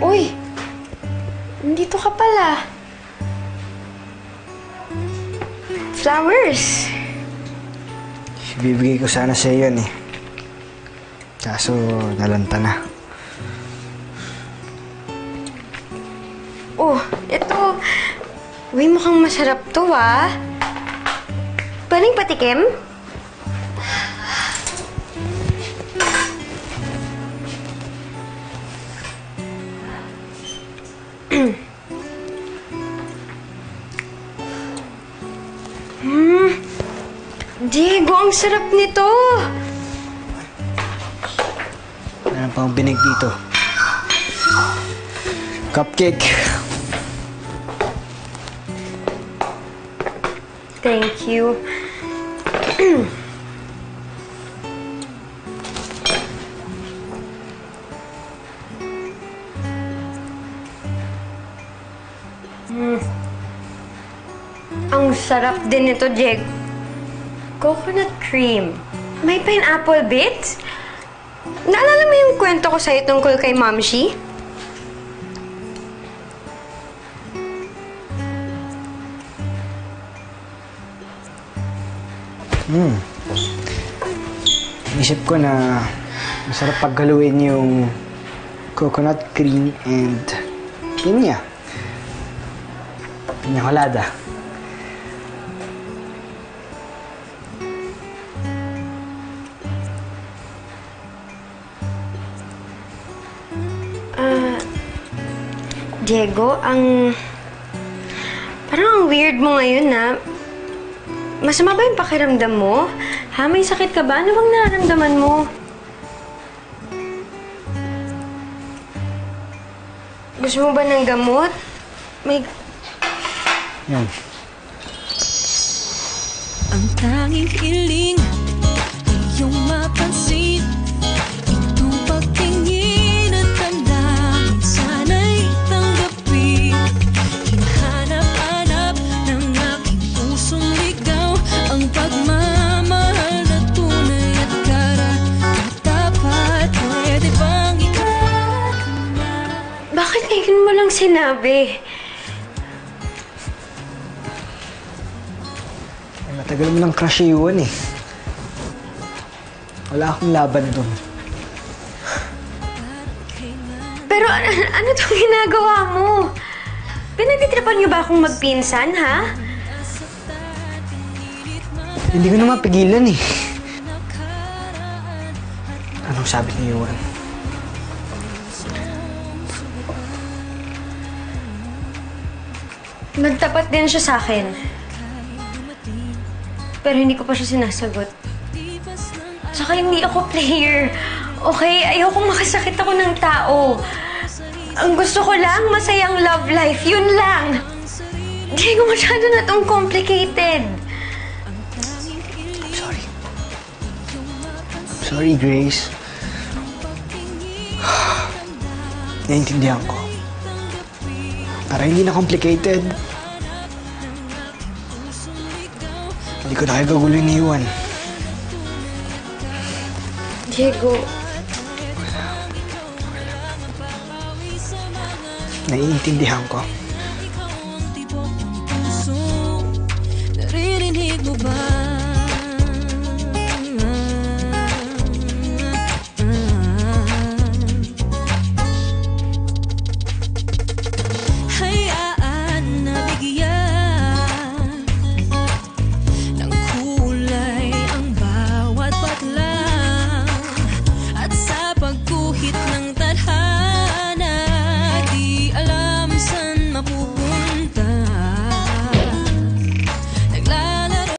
Uy! Nandito ka pala. Flowers! Ibibigay ko sana sa'yo yun eh. Kaso, nalanta na. Oh, ito. Uy, mukhang masarap to, ah. Pwedeng patikim? Diego, ang sarap nito. Meron pang binig dito. Cupcake. Thank you. Ang sarap din nito, Diego. Coconut cream. May pineapple bits? Naalala mo yung kwento ko sa'yo tungkol kay Mamshi? Isip ko na masarap paghaluin yung coconut cream and pinya. Pinya colada. Diego, parang ang weird mo ngayon, na. Masama ba yung pakiramdam mo? Ha? May sakit ka ba? Ano bang nararamdaman mo? Gusto mo ba ng gamot? Yan. Ang tanging hiling ay iyong mapansin. Itong pagtingin at damdamin sana'y tanggapin. Hinahanap-hanap ng aking pusong ligaw ang pagmamahal na tunay at karapat-dapat. Pwede bang ikaw? Bakit ngayon mo lang sinabi? Matagal mo ng crush iwan eh. Wala akong laban dun. Pero ano itong ginagawa mo? Pinagtitripan niyo ba akong magpinsan, ha? Hindi ko na mapigilan eh. Anong sabi ni Iwan? Nagtapat din siya sa akin. Pero hindi ko pa siya sinasagot. Tsaka hindi ako player. Okay? Ayokong makasakit ako ng tao. Ang gusto ko lang, masayang love life. Yun lang. Hindi ko masyado na itong complicated. Sorry. Sorry, Grace. Naiintindihan ko. Para hindi na complicated. Hindi ko na kayo gaguluhin ni Iwan. Diego. Naiintindihan ko. Naririnig mo ba?